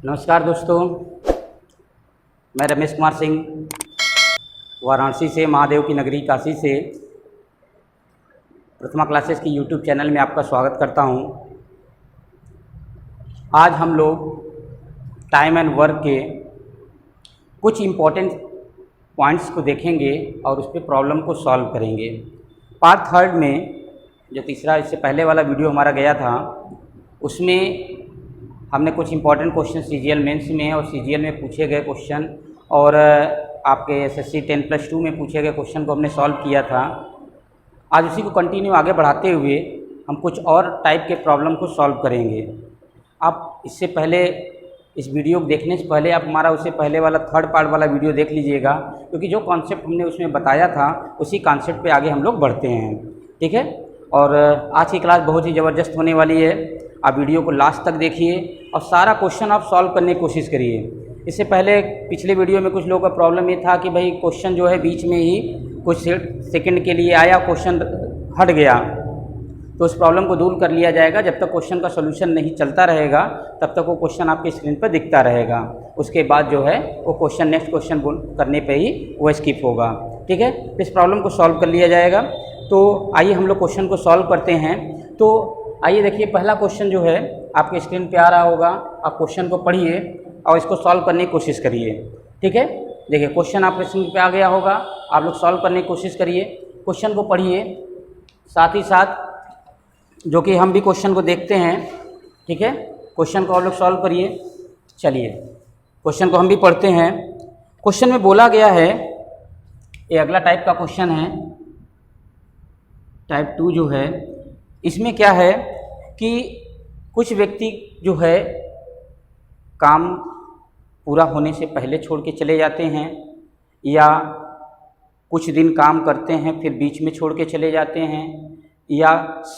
नमस्कार दोस्तों, मैं रमेश कुमार सिंह वाराणसी से, महादेव की नगरी काशी से प्रथमा क्लासेस की यूट्यूब चैनल में आपका स्वागत करता हूं। आज हम लोग टाइम एंड वर्क के कुछ इम्पोर्टेंट पॉइंट्स को देखेंगे और उस पर प्रॉब्लम को सॉल्व करेंगे। पार्ट थर्ड में जो तीसरा इससे पहले वाला वीडियो हमारा गया था, उसमें हमने कुछ इंपॉर्टेंट क्वेश्चन सीजीएल मेंस में और सीजीएल में पूछे गए क्वेश्चन और आपके एसएससी 10+2 में पूछे गए क्वेश्चन को हमने सॉल्व किया था। आज उसी को कंटिन्यू आगे बढ़ाते हुए हम कुछ और टाइप के प्रॉब्लम को सॉल्व करेंगे। आप इससे पहले इस वीडियो को देखने से पहले आप हमारा उससे पहले वाला थर्ड पार्ट वाला वीडियो देख लीजिएगा, क्योंकि जो कॉन्सेप्ट हमने उसमें बताया था उसी कॉन्सेप्ट पे आगे हम लोग बढ़ते हैं। ठीक है, और आज की क्लास बहुत ही ज़बरदस्त होने वाली है। आप वीडियो को लास्ट तक देखिए और सारा क्वेश्चन आप सॉल्व करने की कोशिश करिए। इससे पहले पिछले वीडियो में कुछ लोगों का प्रॉब्लम ये था कि भाई क्वेश्चन जो है बीच में ही कुछ सेकंड के लिए आया, क्वेश्चन हट गया, तो उस प्रॉब्लम को दूर कर लिया जाएगा। जब तक क्वेश्चन का सोल्यूशन नहीं चलता रहेगा तब तक वो क्वेश्चन आपके स्क्रीन पर दिखता रहेगा। उसके बाद जो है वो क्वेश्चन नेक्स्ट क्वेश्चन करने पे ही वो स्किप होगा। ठीक है, इस प्रॉब्लम को सॉल्व कर लिया जाएगा। तो आइए हम लोग क्वेश्चन को सॉल्व करते हैं। तो आइए देखिए, पहला क्वेश्चन जो है आपके स्क्रीन पे आ रहा होगा। आप क्वेश्चन को पढ़िए और इसको सॉल्व करने की कोशिश करिए। ठीक है, देखिए क्वेश्चन आपके स्क्रीन पे आ गया होगा, आप लोग सॉल्व करने की कोशिश करिए, क्वेश्चन को पढ़िए, साथ ही साथ जो कि हम भी क्वेश्चन को देखते हैं। ठीक है, क्वेश्चन को आप लोग सॉल्व करिए। चलिए क्वेश्चन को हम भी पढ़ते हैं। क्वेश्चन में बोला गया है, ये अगला टाइप का क्वेश्चन है, टाइप 2 जो है, इसमें क्या है कि कुछ व्यक्ति जो है काम पूरा होने से पहले छोड़ के चले जाते हैं, या कुछ दिन काम करते हैं फिर बीच में छोड़ के चले जाते हैं, या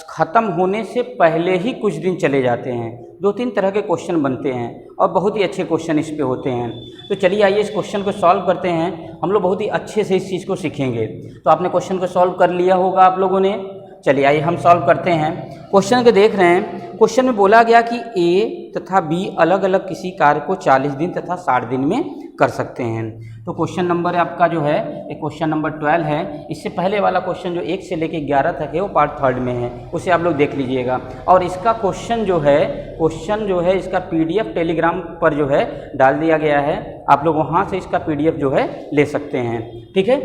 ख़त्म होने से पहले ही कुछ दिन चले जाते हैं। 2-3 तरह के क्वेश्चन बनते हैं और बहुत ही अच्छे क्वेश्चन इस पे होते हैं। तो चलिए आइए इस क्वेश्चन को सॉल्व करते हैं। हम लोग बहुत ही अच्छे से इस चीज़ को सीखेंगे। तो आपने क्वेश्चन को सॉल्व कर लिया होगा आप लोगों ने। चलिए आइए हम सॉल्व करते हैं। क्वेश्चन को देख रहे हैं। क्वेश्चन में बोला गया कि ए तथा बी अलग अलग किसी कार्य को 40 दिन तथा 60 दिन में कर सकते हैं। तो क्वेश्चन नंबर आपका जो है ये क्वेश्चन नंबर 12 है। इससे पहले वाला क्वेश्चन जो 1 से लेकर 11 तक है वो पार्ट थर्ड में है, उसे आप लोग देख लीजिएगा। और इसका क्वेश्चन जो है इसका PDF टेलीग्राम पर जो है डाल दिया गया है। आप लोग वहाँ से इसका PDF जो है ले सकते हैं। ठीक है,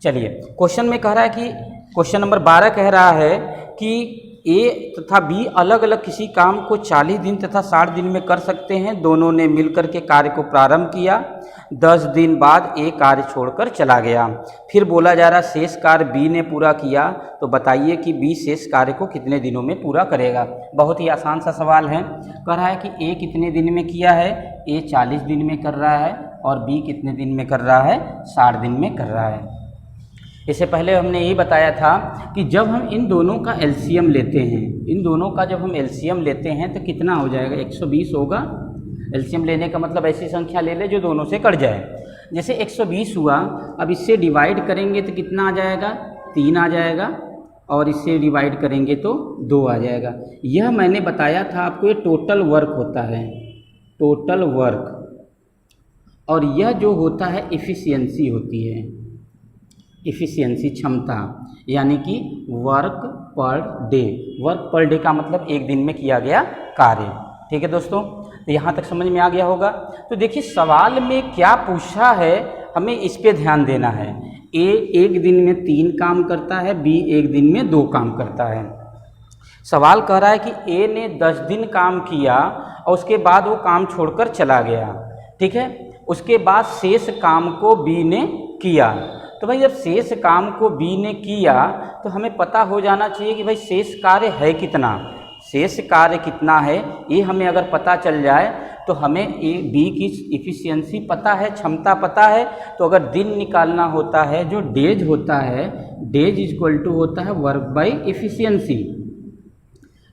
चलिए क्वेश्चन में कह रहा है कि क्वेश्चन नंबर 12 कह रहा है कि ए तथा बी अलग अलग किसी काम को 40 दिन तथा 60 दिन में कर सकते हैं। दोनों ने मिलकर के कार्य को प्रारंभ किया। 10 दिन बाद ए कार्य छोड़कर चला गया। फिर बोला जा रहा शेष कार्य बी ने पूरा किया, तो बताइए कि बी शेष कार्य को कितने दिनों में पूरा करेगा। बहुत ही आसान सा सवाल है। कह रहा है कि ए कितने दिन में किया है, ए 40 दिन में कर रहा है, और बी कितने दिन में कर रहा है, 60 दिन में कर रहा है। इससे पहले हमने यही बताया था कि जब हम इन दोनों का एलसीएम लेते हैं, इन दोनों का जब हम एलसीएम लेते हैं तो कितना हो जाएगा, 120 होगा। एलसीएम लेने का मतलब ऐसी संख्या ले ले जो दोनों से कट जाए। जैसे 120 हुआ, अब इससे डिवाइड करेंगे तो कितना आ जाएगा, 3 आ जाएगा, और इससे डिवाइड करेंगे तो 2 आ जाएगा। यह मैंने बताया था आपको, ये टोटल वर्क होता है, टोटल वर्क। और यह जो होता है एफिशिएंसी होती है, एफिशिएंसी क्षमता, यानी कि work per day. Work per day का मतलब एक दिन में किया गया कार्य। ठीक है दोस्तों, तो यहाँ तक समझ में आ गया होगा। तो देखिए सवाल में क्या पूछा है, हमें इस पे ध्यान देना है। ए एक दिन में 3 काम करता है, बी एक दिन में 2 काम करता है। सवाल कह रहा है कि ए ने 10 दिन काम किया और उसके बाद वो काम छोड़कर चला गया। ठीक है, उसके बाद शेष काम को बी ने किया। तो भाई जब शेष काम को बी ने किया तो हमें पता हो जाना चाहिए कि भाई शेष कार्य है कितना, शेष कार्य कितना है। ये हमें अगर पता चल जाए तो हमें ए बी की इफिशियंसी पता है, क्षमता पता है। तो अगर दिन निकालना होता है, जो डेज होता है, डेज इक्वल टू होता है वर्क बाई इफिशियंसी।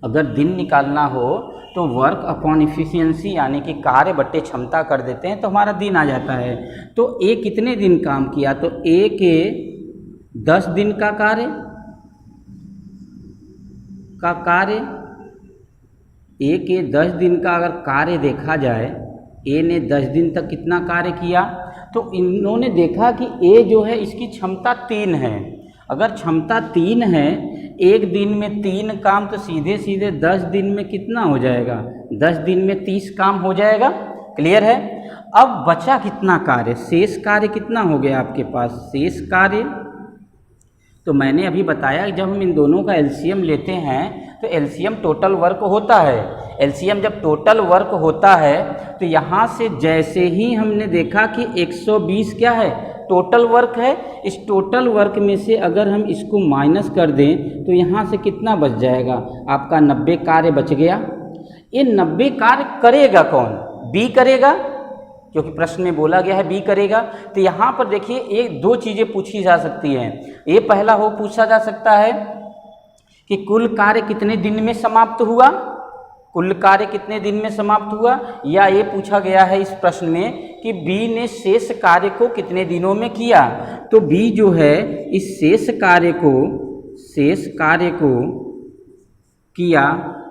अगर दिन निकालना हो तो वर्क अपॉन इफिशियंसी यानी कि कार्य बट्टे क्षमता कर देते हैं तो हमारा दिन आ जाता है। तो ए कितने दिन काम किया, तो ए के 10 दिन का कार्य ए के 10 दिन का अगर कार्य देखा जाए, ए ने 10 दिन तक कितना कार्य किया, तो इन्होंने देखा कि ए जो है इसकी क्षमता 3 है। अगर क्षमता 3 है, एक दिन में 3 काम, तो सीधे सीधे 10 दिन में कितना हो जाएगा, 10 दिन में 30 काम हो जाएगा। क्लियर है। अब बचा कितना कार्य, शेष कार्य कितना हो गया आपके पास, शेष कार्य। तो मैंने अभी बताया जब हम इन दोनों का एलसीएम लेते हैं तो एलसीएम टोटल वर्क होता है। एलसीएम जब टोटल वर्क होता है तो यहाँ से जैसे ही हमने देखा कि 120 क्या है, टोटल वर्क है, इस टोटल वर्क में से अगर हम इसको माइनस कर दें तो यहाँ से कितना बच जाएगा, आपका 90 कार्य बच गया। ये 90 कार्य करेगा कौन, बी करेगा, क्योंकि प्रश्न में बोला गया है बी करेगा। तो यहाँ पर देखिए एक दो चीज़ें पूछी जा सकती हैं। ये पहला हो पूछा जा सकता है कि कुल कार्य कितने दिन में समाप्त हुआ, कुल कार्य कितने दिन में समाप्त हुआ, या ये पूछा गया है इस प्रश्न में कि बी ने शेष कार्य को कितने दिनों में किया। तो बी जो है इस शेष कार्य को किया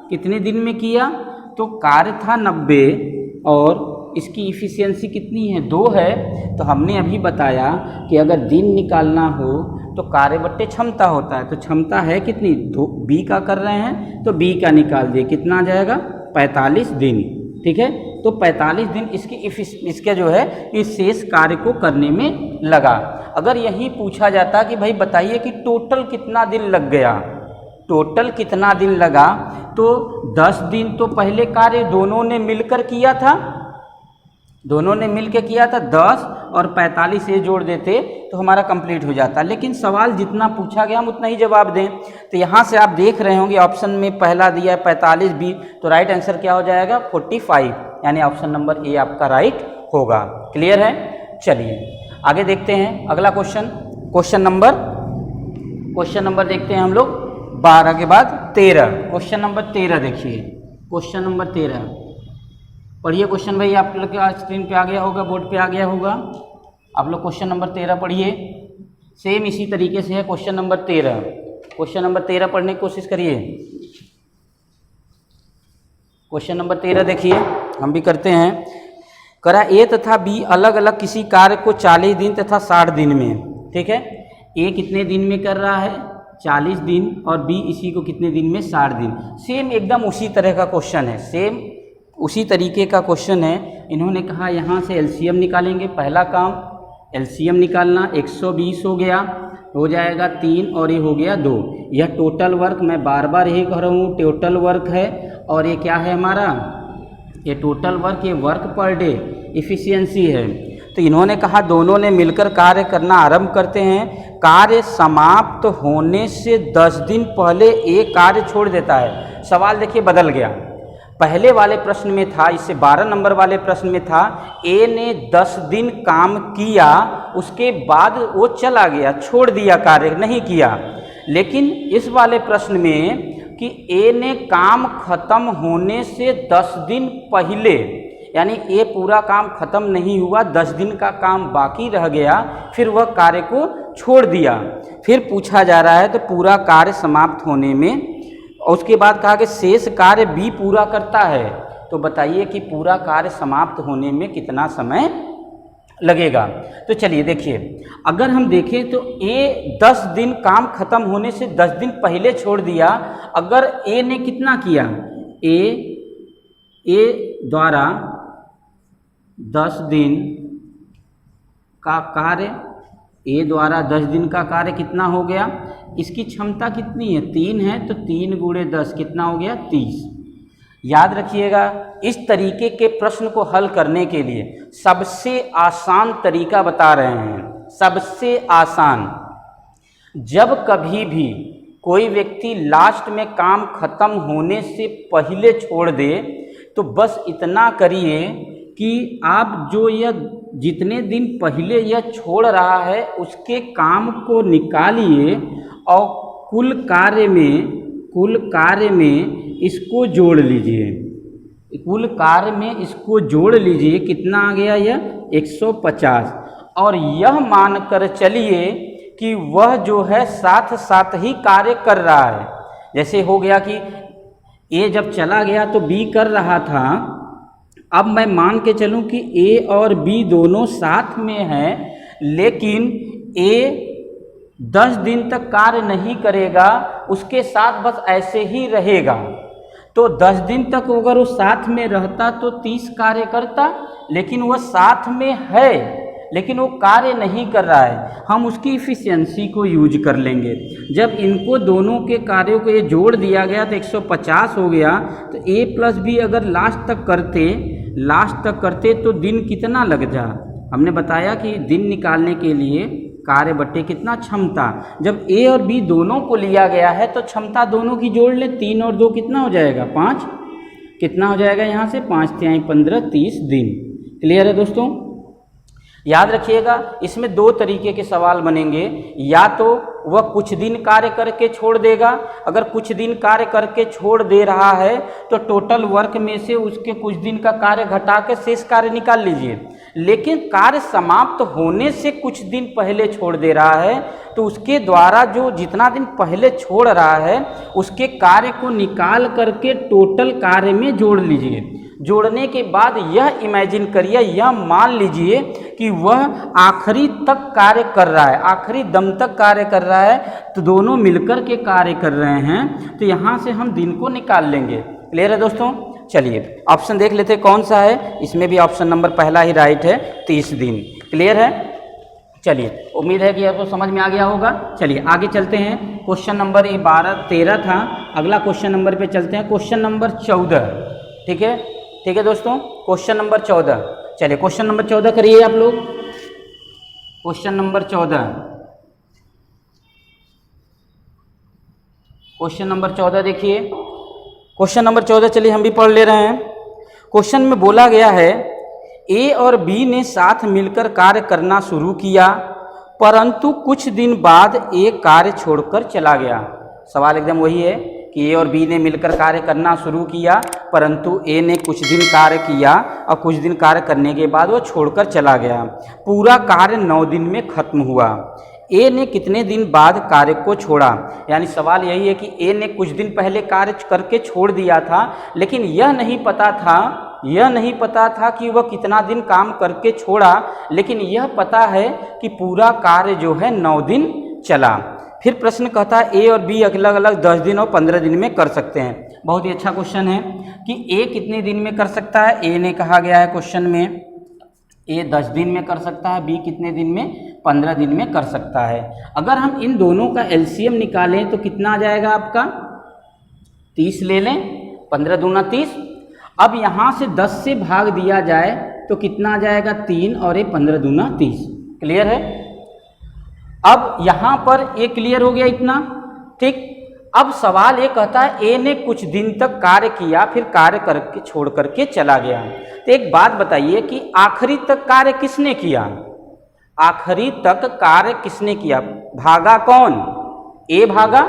कितने दिन में किया, तो कार्य था 90 और इसकी इफ़िशियंसी कितनी है, 2 है। तो हमने अभी बताया कि अगर दिन निकालना हो तो कार्य बट्टे क्षमता होता है, तो क्षमता है कितनी, 2, बी का कर रहे हैं तो बी का निकाल दिए, कितना आ जाएगा 45 दिन। ठीक है, तो 45 दिन इसके जो है इस शेष कार्य को करने में लगा। अगर यही पूछा जाता कि भाई बताइए कि टोटल कितना दिन लग गया, टोटल कितना दिन लगा, तो 10 दिन तो पहले कार्य दोनों ने मिलकर किया था, दोनों ने मिलकर किया था, 10 और 45 ये जोड़ देते तो हमारा कंप्लीट हो जाता। लेकिन सवाल जितना पूछा गया हम उतना ही जवाब दें। तो यहाँ से आप देख रहे होंगे ऑप्शन में पहला दिया है 45 बी, तो राइट आंसर क्या हो जाएगा 45, यानी ऑप्शन नंबर ए आपका राइट होगा। क्लियर है। चलिए आगे देखते हैं अगला क्वेश्चन। क्वेश्चन नंबर देखते हैं हम लोग 12 के बाद 13। क्वेश्चन नंबर 13 देखिए, क्वेश्चन नंबर 13 पढ़िए। क्वेश्चन भाई आप लोग के स्क्रीन पे आ गया होगा, बोर्ड पे आ गया होगा। आप लोग क्वेश्चन नंबर 13 पढ़िए। सेम इसी तरीके से है क्वेश्चन नंबर 13। क्वेश्चन नंबर 13 पढ़ने की कोशिश करिए। क्वेश्चन नंबर 13 देखिए, हम भी करते हैं। करा ए तथा बी अलग अलग किसी कार्य को 40 दिन तथा 60 दिन में। ठीक है, ए कितने दिन में कर रहा है 40 दिन और बी इसी को कितने दिन में 60 दिन। सेम एकदम उसी तरह का क्वेश्चन है, सेम उसी तरीके का क्वेश्चन है। इन्होंने कहा यहाँ से एलसीएम निकालेंगे, पहला काम एलसीएम निकालना, 120 हो गया, हो जाएगा 3 और ये हो गया 2। यह टोटल वर्क, मैं बार बार यही कह रहा हूँ टोटल वर्क है, और ये क्या है हमारा, ये टोटल वर्क, ये वर्क पर डे इफ़िशियंसी है। तो इन्होंने कहा दोनों ने मिलकर कार्य करना आरंभ करते हैं। कार्य समाप्त होने से 10 दिन पहले एक कार्य छोड़ देता है। सवाल देखिए बदल गया, पहले वाले प्रश्न में था, इससे 12 नंबर वाले प्रश्न में था ए ने 10 दिन काम किया, उसके बाद वो चला गया, छोड़ दिया, कार्य नहीं किया। लेकिन इस वाले प्रश्न में कि ए ने काम खत्म होने से 10 दिन पहले, यानी ए पूरा काम खत्म नहीं हुआ, 10 दिन का काम बाकी रह गया, फिर वह कार्य को छोड़ दिया। फिर पूछा जा रहा है तो पूरा कार्य समाप्त होने में, और उसके बाद कहा कि शेष कार्य बी पूरा करता है। तो बताइए कि पूरा कार्य समाप्त होने में कितना समय लगेगा। तो चलिए देखिए, अगर हम देखें तो ए 10 दिन काम खत्म होने से 10 दिन पहले छोड़ दिया। अगर ए ने कितना किया, ए द्वारा 10 दिन का कार्य, ए द्वारा 10 दिन का कार्य कितना हो गया, इसकी क्षमता कितनी है 3 है, तो 3 गुणे 10 कितना हो गया 30। याद रखिएगा, इस तरीके के प्रश्न को हल करने के लिए सबसे आसान तरीका बता रहे हैं, सबसे आसान। जब कभी भी कोई व्यक्ति लास्ट में काम खत्म होने से पहले छोड़ दे तो बस इतना करिए कि आप जो यह जितने दिन पहले यह छोड़ रहा है उसके काम को निकालिए और कुल कार्य में इसको जोड़ लीजिए, कुल कार्य में इसको जोड़ लीजिए, कितना आ गया यह 150। और यह मानकर चलिए कि वह जो है साथ साथ ही कार्य कर रहा है। जैसे हो गया कि ए जब चला गया तो बी कर रहा था। अब मैं मान के चलूं कि ए और बी दोनों साथ में हैं, लेकिन ए 10 दिन तक कार्य नहीं करेगा, उसके साथ बस ऐसे ही रहेगा। तो 10 दिन तक अगर वो साथ में रहता तो 30 कार्य करता, लेकिन वह साथ में है लेकिन वो कार्य नहीं कर रहा है। हम उसकी इफ़िशियंसी को यूज कर लेंगे। जब इनको दोनों के कार्यों को ये जोड़ दिया गया तो 150 हो गया। तो ए प्लस बी अगर लास्ट तक करते तो दिन कितना लग जा। हमने बताया कि दिन निकालने के लिए कार्य बट्टे कितना क्षमता। जब ए और बी दोनों को लिया गया है तो क्षमता दोनों की जोड़ ले। 3 और 2 कितना हो जाएगा 5। कितना हो जाएगा यहाँ से 5 तिहाई 15 30 दिन। क्लियर है दोस्तों। याद रखिएगा इसमें 2 तरीके के सवाल बनेंगे। या तो वह कुछ दिन कार्य करके छोड़ देगा, अगर कुछ दिन कार्य करके छोड़ दे रहा है तो टोटल वर्क में से उसके कुछ दिन का कार्य घटा के शेष कार्य निकाल लीजिए। लेकिन कार्य समाप्त होने से कुछ दिन पहले छोड़ दे रहा है तो उसके द्वारा जो जितना दिन पहले छोड़ रहा है उसके कार्य को निकाल करके टोटल कार्य में जोड़ लीजिए। जोड़ने के बाद यह इमेजिन करिए, यह मान लीजिए कि वह आखिरी तक कार्य कर रहा है, आखिरी दम तक कार्य कर रहा है, तो दोनों मिलकर के कार्य कर रहे हैं। तो यहाँ से हम दिन को निकाल लेंगे। क्लियर है दोस्तों। चलिए ऑप्शन देख लेते हैं कौन सा है। इसमें भी ऑप्शन नंबर पहला ही राइट है, 30 दिन। क्लियर है। चलिए उम्मीद है कि आपको समझ में आ गया होगा। चलिए आगे चलते हैं। क्वेश्चन नंबर 13 था, अगला क्वेश्चन नंबर पे चलते हैं। Question number 14। ठीक है, ठीक है दोस्तों। Question number 14। चलिए क्वेश्चन नंबर 14 करिए आप लोग। क्वेश्चन नंबर 14, क्वेश्चन नंबर 14 देखिए। क्वेश्चन नंबर 14 चलिए हम भी पढ़ ले रहे हैं। क्वेश्चन में बोला गया है ए और बी ने साथ मिलकर कार्य करना शुरू किया, परंतु कुछ दिन बाद ए कार्य छोड़कर चला गया। सवाल एकदम वही है कि ए और बी ने मिलकर कार्य करना शुरू किया, परंतु ए ने कुछ दिन कार्य किया और कुछ दिन कार्य करने के बाद वो छोड़कर चला गया। पूरा कार्य 9 दिन में खत्म हुआ। ए ने कितने दिन बाद कार्य को छोड़ा। यानी सवाल यही है कि ए ने कुछ दिन पहले कार्य करके छोड़ दिया था, लेकिन यह नहीं पता था कि वह कितना दिन काम करके छोड़ा, लेकिन यह पता है कि पूरा कार्य जो है 9 दिन चला। फिर प्रश्न कहता है ए और बी अलग अलग 10 दिन और 15 दिन में कर सकते हैं। बहुत ही अच्छा क्वेश्चन है कि ए कितने दिन में कर सकता है। ए ने कहा गया है क्वेश्चन में ए 10 दिन में कर सकता है, बी कितने दिन में 15 दिन में कर सकता है। अगर हम इन दोनों का एलसीएम निकालें तो कितना आ जाएगा आपका 30 ले लें, 15 दूना 30। अब यहाँ से 10 से भाग दिया जाए तो कितना आ जाएगा 3 और ये 15 दूना 30। क्लियर है। अब यहाँ पर ये क्लियर हो गया इतना। ठीक। अब सवाल ये कहता है ए ने कुछ दिन तक कार्य किया, फिर कार्य करके छोड़ करके चला गया। तो एक बात बताइए कि आखिरी तक कार्य किसने किया। आखिरी तक कार्य किसने किया। भागा कौन। ए भागा।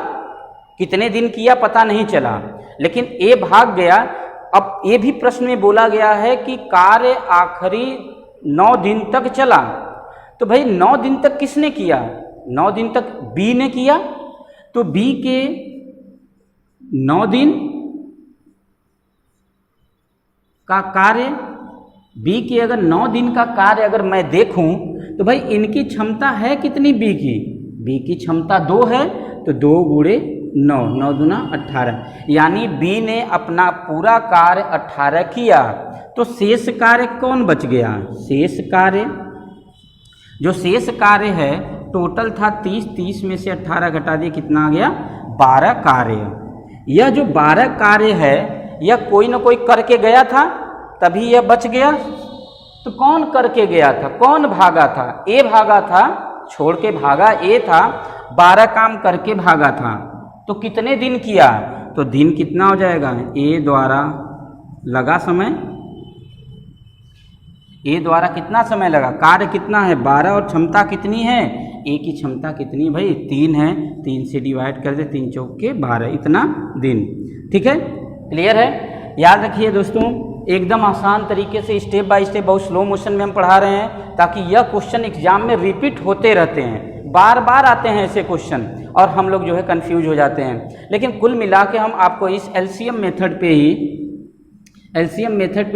कितने दिन किया पता नहीं चला, लेकिन ए भाग गया। अब ये भी प्रश्न में बोला गया है कि कार्य आखिरी 9 दिन तक चला। तो भाई 9 दिन तक किसने किया। 9 दिन तक बी ने किया। तो बी के 9 दिन का कार्य, बी के अगर 9 दिन का कार्य अगर मैं देखूं तो भाई इनकी क्षमता है कितनी बी की। बी की क्षमता 2 है, तो 2 गुणे 9, 9 दूना 18। यानी बी ने अपना पूरा कार्य 18 किया। तो शेष कार्य कौन बच गया। शेष कार्य, जो शेष कार्य है टोटल था 30, 30 में से 18 घटा दिए कितना आ गया 12 कार्य। यह जो 12 कार्य है यह कोई ना कोई करके गया था, तभी यह बच गया। तो कौन करके गया था, कौन भागा था। ए भागा था, छोड़ के भागा ए था, 12 काम करके भागा था। तो कितने दिन किया, तो दिन कितना हो जाएगा ए द्वारा लगा समय, ए द्वारा कितना समय लगा, कार्य कितना है 12 और क्षमता कितनी है, ए की क्षमता कितनी भाई 3 है, 3 से डिवाइड कर दे, 3 चौके 12, इतना दिन। ठीक है, क्लियर है। याद रखिए दोस्तों, एकदम आसान तरीके से स्टेप बाय स्टेप बहुत स्लो मोशन में हम पढ़ा रहे हैं, ताकि यह क्वेश्चन एग्जाम में रिपीट होते रहते हैं, बार बार आते हैं ऐसे क्वेश्चन और हम लोग जो है कंफ्यूज हो जाते हैं। लेकिन कुल मिला के हम आपको इस एलसीएम मेथड पे ही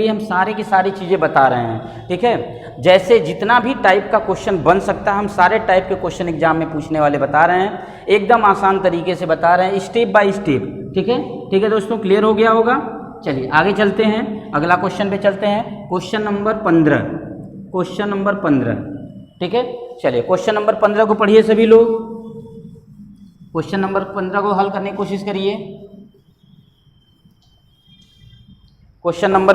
हम सारी की सारी चीज़ें बता रहे हैं, ठीक है। जैसे जितना भी टाइप का क्वेश्चन बन सकता है हम सारे टाइप के क्वेश्चन एग्जाम में पूछने वाले बता रहे हैं, एकदम आसान तरीके से बता रहे हैं, स्टेप बाय स्टेप, ठीक है दोस्तों, क्लियर हो गया होगा। चलिए आगे चलते हैं, अगला क्वेश्चन पे चलते हैं, क्वेश्चन नंबर 15, ठीक है। चलिए क्वेश्चन नंबर 15 को पढ़िए सभी लोग, क्वेश्चन नंबर 15 को हल करने की कोशिश करिए। क्वेश्चन नंबर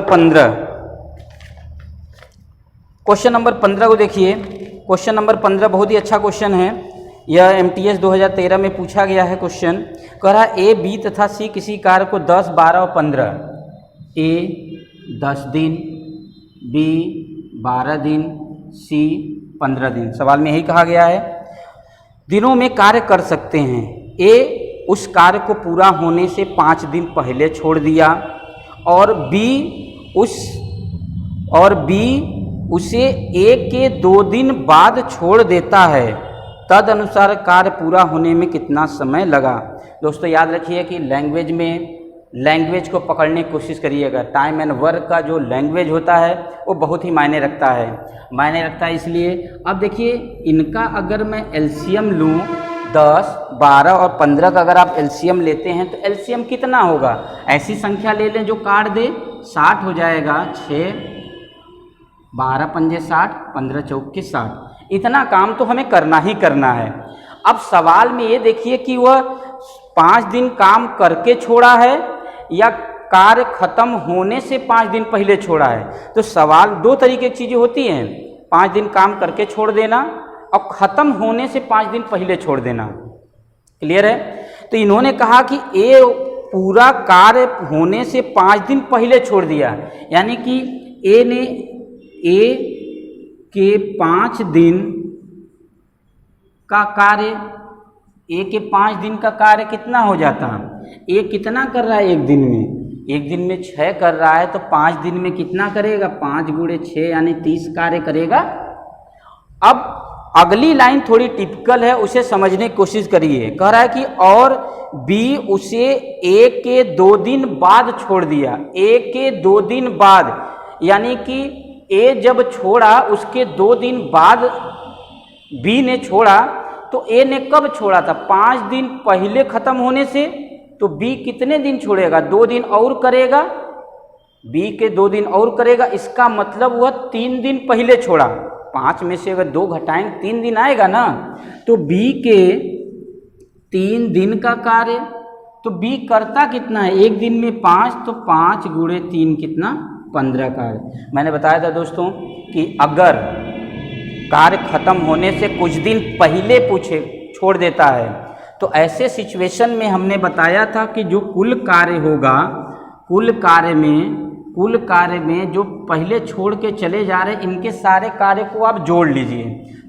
15 को देखिए। क्वेश्चन नंबर 15 बहुत ही अच्छा क्वेश्चन है, यह MTS 2013 में पूछा गया है क्वेश्चन। कह रहा A, B तथा C किसी कार्य को 10, 12 और 15, A 10 दिन, B 12 दिन, C 15 दिन, सवाल में यही कहा गया है, दिनों में कार्य कर सकते हैं। A उस कार्य को पूरा होने से 5 दिन पहले छोड़ दिया और B उसे A के 2 दिन बाद छोड़ देता है, तद अनुसार कार्य पूरा होने में कितना समय लगा। दोस्तों याद रखिए कि लैंग्वेज को पकड़ने की कोशिश करिएगा। टाइम एंड वर्क का जो लैंग्वेज होता है वो बहुत ही मायने रखता है इसलिए अब देखिए इनका अगर मैं एलसीएम लूँ 10, 12 और 15 का अगर आप एलसीएम लेते हैं तो एलसीएम कितना होगा, ऐसी संख्या ले लें जो काट दे, 60 हो जाएगा, 6 12 पंजे 60, 15 चौके 60, इतना काम तो हमें करना ही करना है। अब सवाल में ये देखिए कि वह 5 दिन काम करके छोड़ा है या कार्य खत्म होने से 5 दिन पहले छोड़ा है। तो सवाल 2 तरीके की चीज़ें होती हैं, 5 दिन काम करके छोड़ देना और ख़त्म होने से 5 दिन पहले छोड़ देना, क्लियर है। तो इन्होंने कहा कि ए पूरा कार्य होने से 5 दिन पहले छोड़ दिया, यानी कि ए के 5 दिन का कार्य, ए के 5 दिन का कार्य कितना हो जाता है, ए कितना कर रहा है एक दिन में 6 कर रहा है, तो 5 दिन में कितना करेगा, 5 गुणे 6 यानी 30 कार्य करेगा। अब अगली लाइन थोड़ी टिपिकल है, उसे समझने की कोशिश करिए। कह रहा है कि और बी उसे ए के 2 दिन बाद छोड़ दिया, ए के 2 दिन बाद, यानी कि ए जब छोड़ा उसके 2 दिन बाद बी ने छोड़ा, तो ए ने कब छोड़ा था, 5 दिन पहले ख़त्म होने से, तो बी कितने दिन छोड़ेगा, 2 दिन और करेगा, बी के 2 दिन और करेगा, इसका मतलब वह 3 दिन पहले छोड़ा। 5 में से अगर 2 घटाएंगे 3 दिन आएगा ना, तो बी के 3 दिन का कार्य, तो बी करता कितना है, एक दिन में 5, तो 5 गुणे 3 कितना, 15 कार्य। मैंने बताया था दोस्तों कि अगर कार्य खत्म होने से कुछ दिन पहले छोड़ देता है, तो ऐसे सिचुएशन में हमने बताया था कि जो कुल कार्य होगा, कुल कार्य में जो पहले छोड़ के चले जा रहे इनके सारे कार्य को आप जोड़ लीजिए,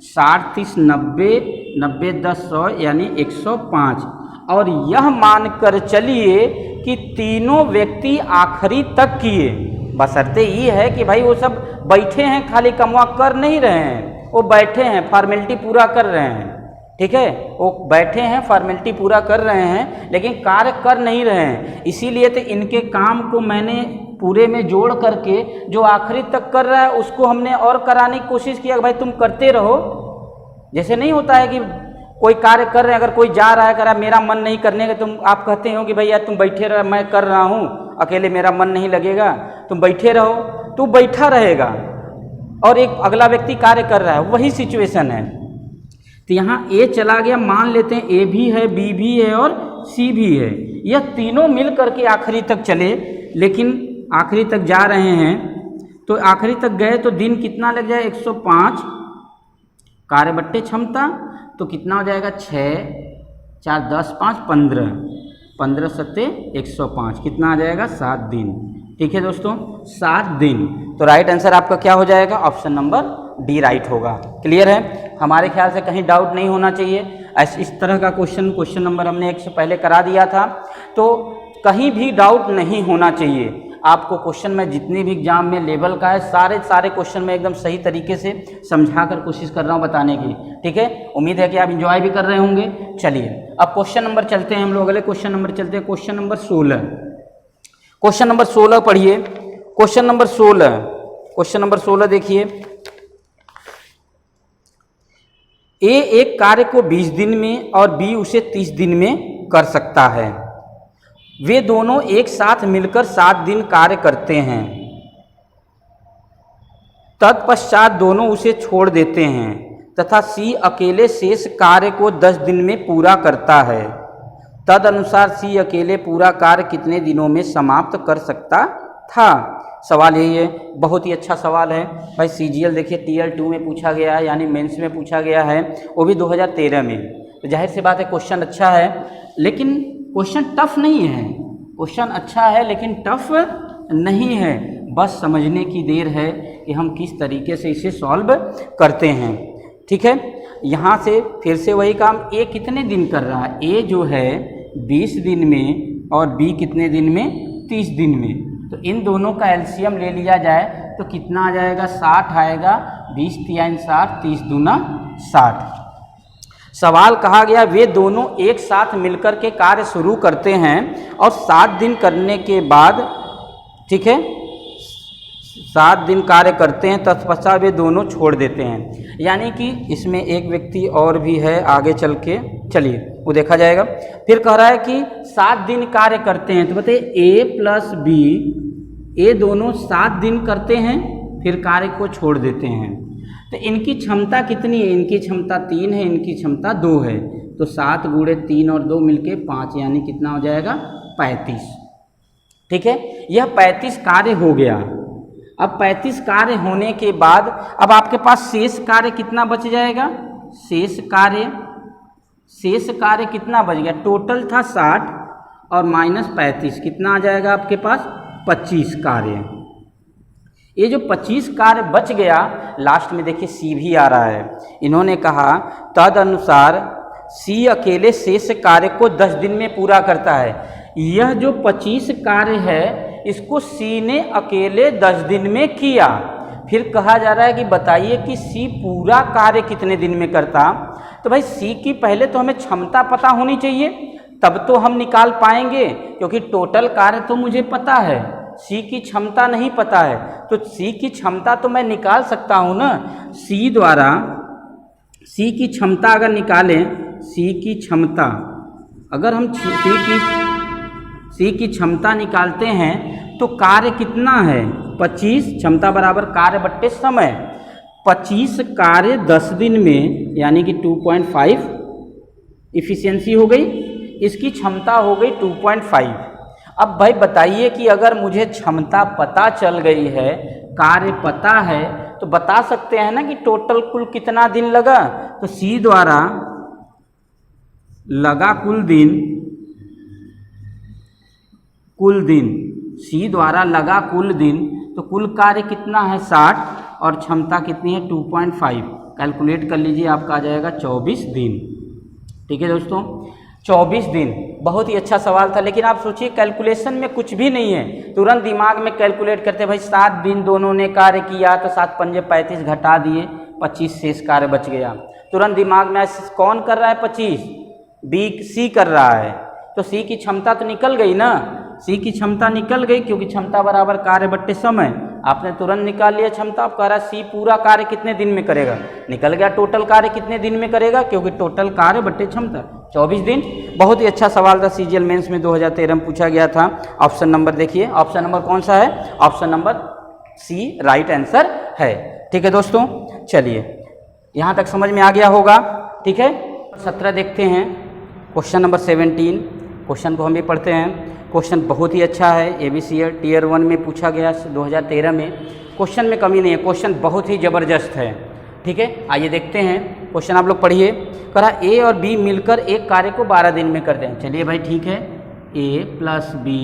60, 30, 90, 90, 10, 100 यानी 105, और यह मानकर चलिए कि तीनों व्यक्ति आखिरी तक किए, बशर्ते ये है कि भाई वो सब बैठे हैं, खाली कमवा कर नहीं रहे हैं, वो बैठे हैं फॉर्मेलिटी पूरा कर रहे हैं, ठीक है, वो बैठे हैं फॉर्मेलिटी पूरा कर रहे हैं लेकिन कार्य कर नहीं रहे हैं। इसीलिए तो इनके काम को मैंने पूरे में जोड़ करके जो आखिरी तक कर रहा है उसको हमने और कराने की कोशिश किया, भाई तुम करते रहो। जैसे नहीं होता है कि कोई कार्य कर रहे हैं, अगर कोई जा रहा है, कह रहा मेरा मन नहीं करने का, तुम आप कहते हो कि भैया तुम बैठे रहो, मैं कर रहा हूँ, अकेले मेरा मन नहीं लगेगा, तुम बैठे रहो, तो बैठा रहेगा और एक अगला व्यक्ति कार्य कर रहा है, वही सिचुएशन है। तो यहाँ ए चला गया, मान लेते हैं ए भी है, बी भी है और सी भी है, यह तीनों मिल करके आखिरी तक चले, लेकिन आखिरी तक जा रहे हैं, तो आखिरी तक गए तो दिन कितना लग जाए, 105 कार्य बट्टे क्षमता, तो कितना हो जाएगा, 6, 4, 10, 5, 15, 15 सत्ते 105, कितना आ जाएगा, 7 दिन। ठीक है दोस्तों, 7 दिन। तो राइट आंसर आपका क्या हो जाएगा, ऑप्शन नंबर डी राइट होगा। क्लियर है, हमारे ख्याल से कहीं डाउट नहीं होना चाहिए। इस तरह का क्वेश्चन नंबर हमने 1 से पहले करा दिया था, तो कहीं भी डाउट नहीं होना चाहिए। आपको क्वेश्चन में जितनी भी एग्जाम में लेवल का है सारे क्वेश्चन में एकदम सही तरीके से समझा कर कोशिश कर रहा हूँ बताने की। ठीक है, उम्मीद है कि आप एंजॉय भी कर रहे होंगे। चलिए अब क्वेश्चन नंबर चलते हैं हम लोग, अगले क्वेश्चन नंबर चलते हैं, क्वेश्चन नंबर 16। क्वेश्चन नंबर 16 पढ़िए। क्वेश्चन नंबर 16 देखिए। ए एक कार्य को 20 दिन में और बी उसे 30 दिन में कर सकता है। वे दोनों एक साथ मिलकर 7 दिन कार्य करते हैं। तत्पश्चात दोनों उसे छोड़ देते हैं तथा सी अकेले शेष कार्य को 10 दिन में पूरा करता है। तदनुसार सी अकेले पूरा कार्य कितने दिनों में समाप्त कर सकता था। सवाल यही है, बहुत ही अच्छा सवाल है भाई। सीजीएल देखिए टीएल 2 में पूछा गया है, यानी मेंस में पूछा गया है, वो भी 2013 में। तो जाहिर सी बात है क्वेश्चन अच्छा है, लेकिन क्वेश्चन टफ नहीं है। क्वेश्चन अच्छा है लेकिन टफ नहीं है, बस समझने की देर है कि हम किस तरीके से इसे सॉल्व करते हैं। ठीक है, यहाँ से फिर से वही काम, ए कितने दिन कर रहा है, ए जो है 20 दिन में और बी कितने दिन में, 30 दिन में। तो इन दोनों का एलसीएम ले लिया जाए तो कितना आ जाएगा, 60 आएगा। 20 3 60, 30 दूना 60। सवाल कहा गया वे दोनों एक साथ मिलकर के कार्य शुरू करते हैं और 7 दिन करने के बाद, ठीक है, 7 दिन कार्य करते हैं, तत्पश्चात वे दोनों छोड़ देते हैं। यानी कि इसमें एक व्यक्ति और भी है, आगे चल के चलिए वो देखा जाएगा। फिर कह रहा है कि 7 दिन कार्य करते हैं, तो बताइए ए प्लस बी, ए दोनों 7 दिन करते हैं फिर कार्य को छोड़ देते हैं। तो इनकी क्षमता कितनी है, इनकी क्षमता 3 है, इनकी क्षमता 2 है। तो 7 गुणे 3 और 2 मिलके 5, यानी कितना हो जाएगा, 35। ठीक है, यह 35 कार्य हो गया। अब 35 कार्य होने के बाद अब आपके पास शेष कार्य कितना बच जाएगा, शेष कार्य कितना बच गया, टोटल था 60 और माइनस 35 कितना आ जाएगा आपके पास, 25 कार्य। ये जो 25 कार्य बच गया, लास्ट में देखिए सी भी आ रहा है। इन्होंने कहा तद अनुसार सी अकेले शेष कार्य को 10 दिन में पूरा करता है। यह जो 25 कार्य है इसको सी ने अकेले 10 दिन में किया। फिर कहा जा रहा है कि बताइए कि सी पूरा कार्य कितने दिन में करता। तो भाई सी की पहले तो हमें क्षमता पता होनी चाहिए, तब तो हम निकाल पाएंगे, क्योंकि टोटल कार्य तो मुझे पता है, सी की क्षमता नहीं पता है। तो सी की क्षमता तो मैं निकाल सकता हूँ ना, सी द्वारा सी की क्षमता अगर निकालें, सी की क्षमता अगर हम सी की क्षमता निकालते हैं तो कार्य कितना है, 25, क्षमता बराबर कार्य बट्टे समय। 25 कार्य 10 दिन में, यानी कि 2.5 इफिशियंसी हो गई, इसकी क्षमता हो गई 2.5। अब भाई बताइए कि अगर मुझे क्षमता पता चल गई है, कार्य पता है, तो बता सकते हैं ना कि टोटल कुल कितना दिन लगा। तो सी द्वारा लगा कुल दिन, सी द्वारा लगा कुल दिन, तो कुल कार्य कितना है 60 और क्षमता कितनी है 2.5। कैलकुलेट कर लीजिए, आपका आ जाएगा 24 दिन। ठीक है दोस्तों, 24 दिन। बहुत ही अच्छा सवाल था, लेकिन आप सोचिए कैलकुलेशन में कुछ भी नहीं है, तुरंत दिमाग में कैलकुलेट करते भाई 7 दिन दोनों ने कार्य किया, तो 7 पंजे 35 घटा दिए, 25 शेष कार्य बच गया। तुरंत दिमाग में कौन कर रहा है 25, बी सी कर रहा है, तो सी की क्षमता तो निकल गई ना, सी की क्षमता निकल गई, क्योंकि क्षमता बराबर कार्य बट्टे समय। आपने तुरंत निकाल लिया क्षमता। आप कह रहा है सी पूरा कार्य कितने दिन में करेगा, निकल गया टोटल कार्य कितने दिन में करेगा, क्योंकि टोटल कार्य बट्टे क्षमता 24 दिन। बहुत ही अच्छा सवाल था, सीजीएल मेंस में 2013 में पूछा गया था। ऑप्शन नंबर देखिए, ऑप्शन नंबर कौन सा है, option number C right answer है। ठीक है दोस्तों, चलिए यहाँ तक समझ में आ गया होगा। ठीक है, 17 देखते हैं, क्वेश्चन नंबर 17। क्वेश्चन को हम भी पढ़ते हैं। क्वेश्चन बहुत ही अच्छा है, एबीसीएल टीयर 1 में पूछा गया 2013 में। क्वेश्चन में कमी नहीं है, क्वेश्चन बहुत ही ज़बरदस्त है। ठीक है, आइए देखते हैं क्वेश्चन, आप लोग पढ़िए। कहा ए और बी मिलकर एक कार्य को 12 दिन में करते हैं। चलिए भाई ठीक है, ए प्लस बी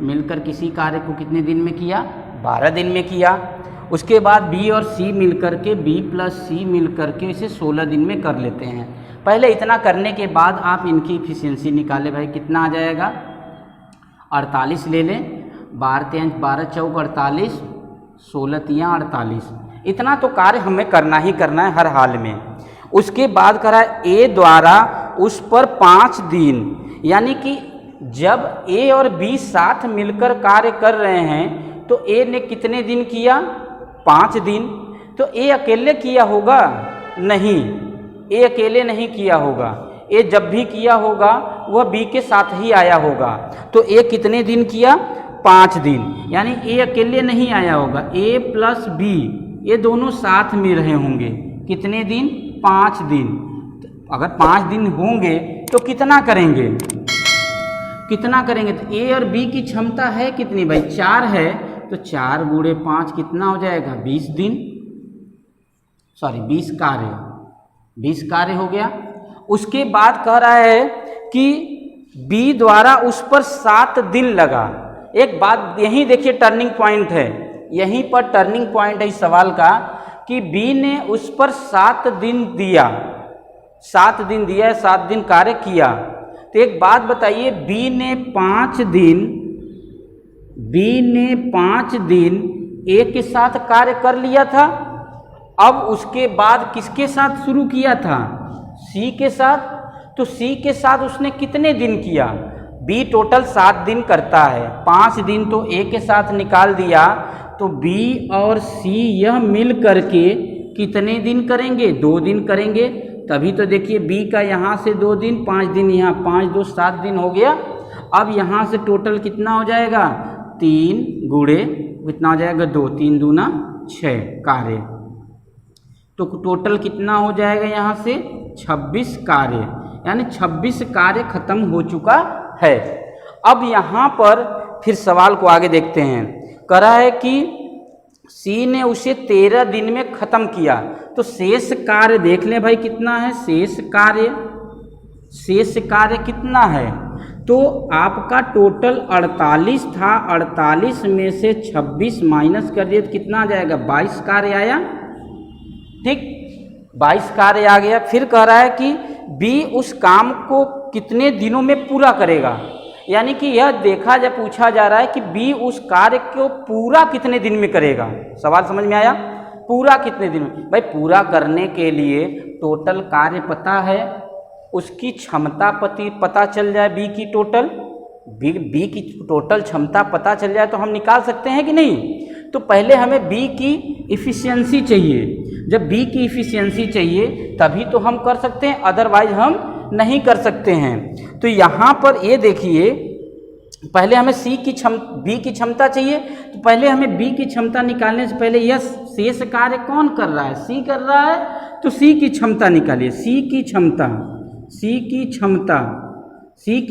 मिलकर किसी कार्य को कितने दिन में किया, 12 दिन में किया। उसके बाद बी और सी मिलकर के, बी प्लस सी मिलकर के इसे 16 दिन में कर लेते हैं। पहले इतना करने के बाद आप इनकी इफिशियंसी निकालें भाई, कितना आ जाएगा, 48 ले लें। 12 3 12 चौक 48, 16 3 48, इतना तो कार्य हमें करना ही करना है हर हाल में। उसके बाद करा ए द्वारा उस पर 5 दिन, यानी कि जब ए और बी साथ मिलकर कार्य कर रहे हैं तो ए ने कितने दिन किया? 5 दिन। तो ए अकेले किया होगा? नहीं, ए अकेले नहीं किया होगा। ए जब भी किया होगा वह बी के साथ ही आया होगा। तो ए कितने दिन किया? 5 दिन, यानी ए अकेले नहीं आया होगा। ए प्लस बी ये दोनों साथ में रहे होंगे। कितने दिन? 5 दिन। अगर 5 दिन होंगे तो कितना करेंगे? कितना करेंगे? तो ए और बी की क्षमता है कितनी भाई? 4 है, तो 4 गुणे 5 कितना हो जाएगा? 20 दिन, सॉरी 20 कार्य, 20 कार्य हो गया। उसके बाद कह रहा है कि बी द्वारा उस पर 7 दिन लगा। एक बात यहीं देखिए टर्निंग पॉइंट है, यहीं पर टर्निंग पॉइंट है इस सवाल का कि बी ने उस पर 7 दिन दिया, 7 दिन दिया, 7 दिन कार्य किया। तो एक बात बताइए, बी ने 5 दिन ए के साथ कार्य कर लिया था। अब उसके बाद किसके साथ शुरू किया था? सी के साथ। तो सी के साथ उसने कितने दिन किया? बी टोटल 7 दिन करता है, 5 दिन तो ए के साथ निकाल दिया। तो बी और सी यह मिल करके कितने दिन करेंगे? 2 दिन करेंगे। तभी तो देखिए बी का यहाँ से 2 दिन, 5 दिन यहाँ, 5 2 7 दिन हो गया। अब यहाँ से टोटल कितना हो जाएगा? 3 गुणे कितना हो जाएगा? 2, 3 दूना 6 कार्य। तो टोटल कितना हो जाएगा यहाँ से? 26 कार्य, यानी 26 कार्य खत्म हो चुका है। अब यहाँ पर फिर सवाल को आगे देखते हैं। करा है कि सी ने उसे 13 दिन में खत्म किया। तो शेष कार्य देख लें भाई कितना है? शेष कार्य कितना है? तो आपका टोटल 48 था, 48 में से 26 माइनस कर दिए तो कितना आ जाएगा? 22 कार्य आया। ठीक, 22 कार्य आ गया। फिर कह रहा है कि बी उस काम को कितने दिनों में पूरा करेगा, यानी कि यह देखा जा पूछा जा रहा है कि बी उस कार्य को पूरा कितने दिन में करेगा। सवाल समझ में आया? पूरा कितने दिन में? भाई पूरा करने के लिए टोटल कार्य पता है, उसकी क्षमता पता चल जाए, बी की टोटल क्षमता पता चल जाए तो हम निकाल सकते हैं कि नहीं? तो पहले हमें बी की इफ़िशियंसी चाहिए। जब बी की इफ़िशियंसी चाहिए तभी तो हम कर सकते हैं, अदरवाइज हम नहीं कर सकते हैं। तो यहाँ पर ये देखिए, पहले हमें बी की क्षमता चाहिए। तो पहले हमें बी की क्षमता निकालने से पहले यह शेष कार्य कौन कर रहा है? सी कर रहा है। तो सी की क्षमता निकालिए। सी की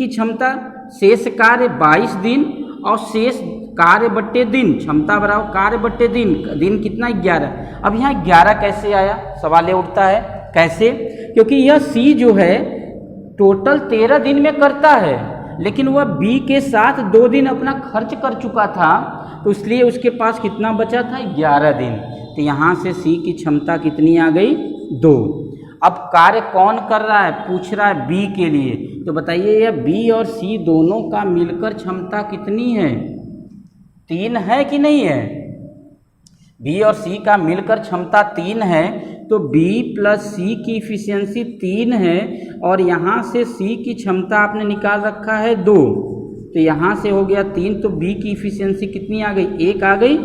क्षमता शेष कार्य 22 दिन और शेष कार्य बट्टे दिन, क्षमता बराबर कार्य बट्टे दिन, दिन कितना? 11। अब यहाँ 11 कैसे आया? सवाल ये उठता है कैसे? क्योंकि यह सी जो है टोटल 13 दिन में करता है, लेकिन वह बी के साथ 2 दिन अपना खर्च कर चुका था, तो इसलिए उसके पास कितना बचा था? 11 दिन। तो यहाँ से सी की क्षमता कितनी आ गई? 2। अब कार्य कौन कर रहा है? पूछ रहा है बी के लिए। तो बताइए यह बी और सी दोनों का मिलकर क्षमता कितनी है? 3 है कि नहीं है? बी और सी का मिलकर क्षमता 3 है। तो बी प्लस सी की इफिशियंसी 3 है, और यहाँ से सी की क्षमता आपने निकाल रखा है 2, तो यहाँ से हो गया 3। तो बी की इफिशियंसी कितनी आ गई? 1 आ गई।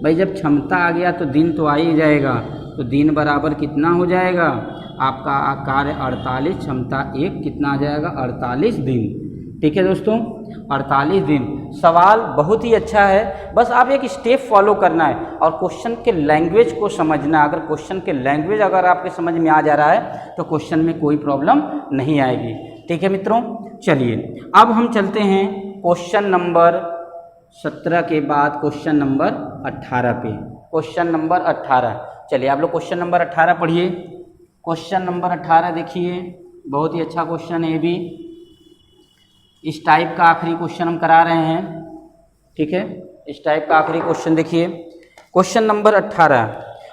भाई जब क्षमता आ गया तो दिन तो आ ही जाएगा। तो दिन बराबर कितना हो जाएगा? आपका कार्य 48, क्षमता 1 कितना आ जाएगा? 48 दिन। ठीक है दोस्तों, 48 दिन। सवाल बहुत ही अच्छा है, बस आप एक स्टेप फॉलो करना है और क्वेश्चन के लैंग्वेज को समझना। अगर क्वेश्चन के लैंग्वेज अगर आपके समझ में आ जा रहा है तो क्वेश्चन में कोई प्रॉब्लम नहीं आएगी। ठीक है मित्रों, चलिए अब हम चलते हैं क्वेश्चन नंबर 17 के बाद क्वेश्चन नंबर 18 पे। क्वेश्चन नंबर 18, चलिए आप लोग क्वेश्चन नंबर 18 पढ़िए। क्वेश्चन नंबर 18 देखिए, बहुत ही अच्छा क्वेश्चन है ये भी। इस टाइप का आखिरी क्वेश्चन हम करा रहे हैं। ठीक है, इस टाइप का आखिरी क्वेश्चन देखिए। क्वेश्चन नंबर 18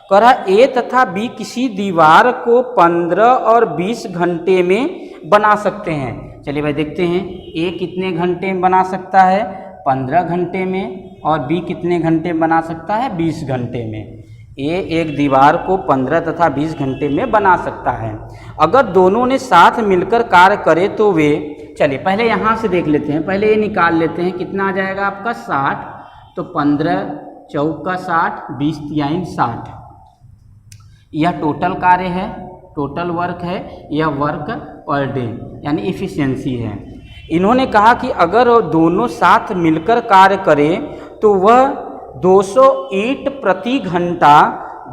कह रहा ए तथा बी किसी दीवार को 15 और 20 घंटे में बना सकते हैं। चलिए भाई देखते हैं ए कितने घंटे में बना सकता है। 15 घंटे में और बी कितने घंटे बना सकता है? 20 घंटे में। ए एक दीवार को 15 तथा 20 घंटे में बना सकता है। अगर दोनों ने साथ मिलकर कार्य करे तो वे, चलिए पहले यहाँ से देख लेते हैं, पहले ये निकाल लेते हैं, कितना आ जाएगा आपका 60, तो 15 चौका 60, 20 तिहाई 60। यह टोटल कार्य है, टोटल वर्क है, यह वर्क पर डे यानी इफ़िशियंसी है। इन्होंने कहा कि अगर दोनों साथ मिलकर कार्य करें तो वह 200 ईंट प्रति घंटा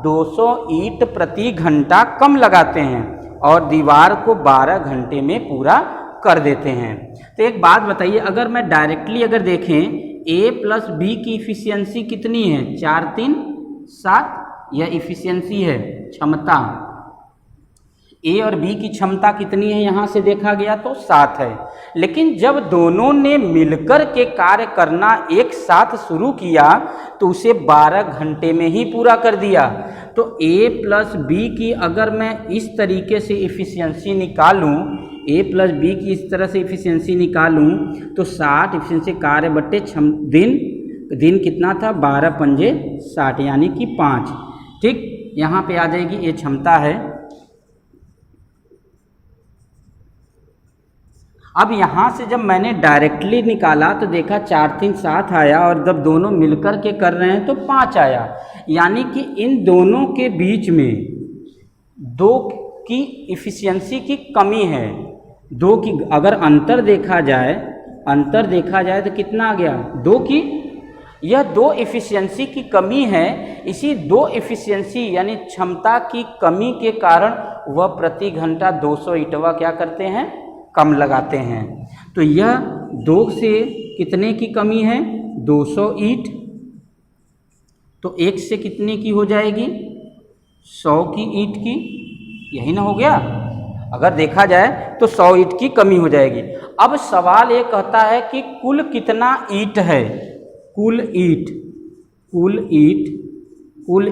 200 ईंट प्रति घंटा कम लगाते हैं और दीवार को 12 घंटे में पूरा कर देते हैं। तो एक बात बताइए, अगर मैं डायरेक्टली अगर देखें ए प्लस बी की इफ़िशियंसी कितनी है? 4 3 7, यह इफ़िशियंसी है, क्षमता। ए और बी की क्षमता कितनी है यहाँ से देखा गया तो 7 है। लेकिन जब दोनों ने मिलकर के कार्य करना एक साथ शुरू किया तो उसे 12 घंटे में ही पूरा कर दिया। तो ए प्लस बी की अगर मैं इस तरीके से इफ़िशियंसी निकालूं, ए प्लस बी की इस तरह से इफ़िशियंसी निकालूं तो 60 इफ़िशियंसी कार्य बट्टे दिन कितना था? 12 पंजे 60 यानी कि 5। ठीक, यहाँ पे आ जाएगी, ये क्षमता है। अब यहाँ से जब मैंने डायरेक्टली निकाला तो देखा 4 3 7 आया और जब दोनों मिलकर के कर रहे हैं तो 5 आया, यानी कि इन दोनों के बीच में 2 की इफ़िशियंसी की कमी है। 2 की अगर अंतर देखा जाए तो कितना आ गया? 2 की, यह 2 इफ़िशियंसी की कमी है। इसी 2 इफ़िशियंसी यानी क्षमता की कमी के कारण वह प्रति घंटा 200 ईंटवा क्या करते हैं? कम लगाते हैं। तो यह 2 से कितने की कमी है? 200 ईंट। तो 1 से कितने की हो जाएगी? 100 की ईंट की, यही ना हो गया? अगर देखा जाए तो 100 ईंट की कमी हो जाएगी। अब सवाल ये कहता है कि कुल कितना ईंट है? कुल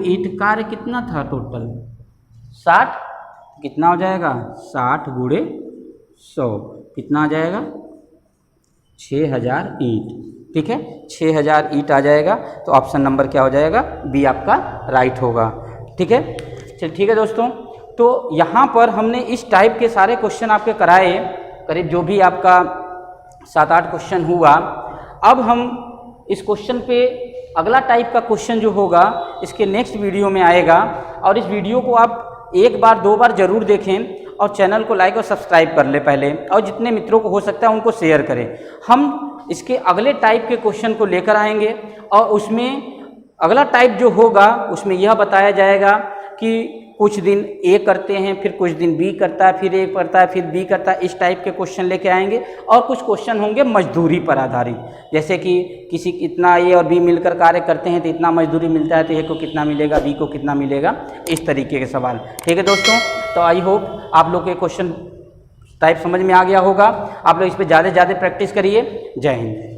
ईंट कार्य कितना था टोटल? 60। कितना हो जाएगा? 60 गुणे 100 कितना आ जाएगा? 6000 ईंट। ठीक है, 6000 ईंट आ जाएगा। तो ऑप्शन नंबर क्या हो जाएगा? बी आपका राइट होगा। ठीक है, चलिए ठीक है दोस्तों, तो यहाँ पर हमने इस टाइप के सारे क्वेश्चन आपके कराए, करीब जो भी आपका 7-8 क्वेश्चन हुआ। अब हम इस क्वेश्चन पे अगला टाइप का क्वेश्चन जो होगा इसके नेक्स्ट वीडियो में आएगा, और इस वीडियो को आप 1 बार 2 बार ज़रूर देखें और चैनल को लाइक और सब्सक्राइब कर ले पहले, और जितने मित्रों को हो सकता है उनको शेयर करें। हम इसके अगले टाइप के क्वेश्चन को लेकर आएंगे और उसमें अगला टाइप जो होगा उसमें यह बताया जाएगा कि कुछ दिन ए करते हैं, फिर कुछ दिन बी करता है, फिर ए करता है, फिर बी करता है। इस टाइप के क्वेश्चन लेके आएंगे। और कुछ क्वेश्चन होंगे मजदूरी पर आधारित, जैसे कि किसी इतना ए और बी मिलकर कार्य करते हैं तो इतना मजदूरी मिलता है, तो ए को कितना मिलेगा, बी को कितना मिलेगा, इस तरीके के सवाल। ठीक है दोस्तों, तो आई होप आप लोग के क्वेश्चन टाइप समझ में आ गया होगा। आप लोग इस पर ज़्यादा से ज़्यादा प्रैक्टिस करिए। जय हिंद।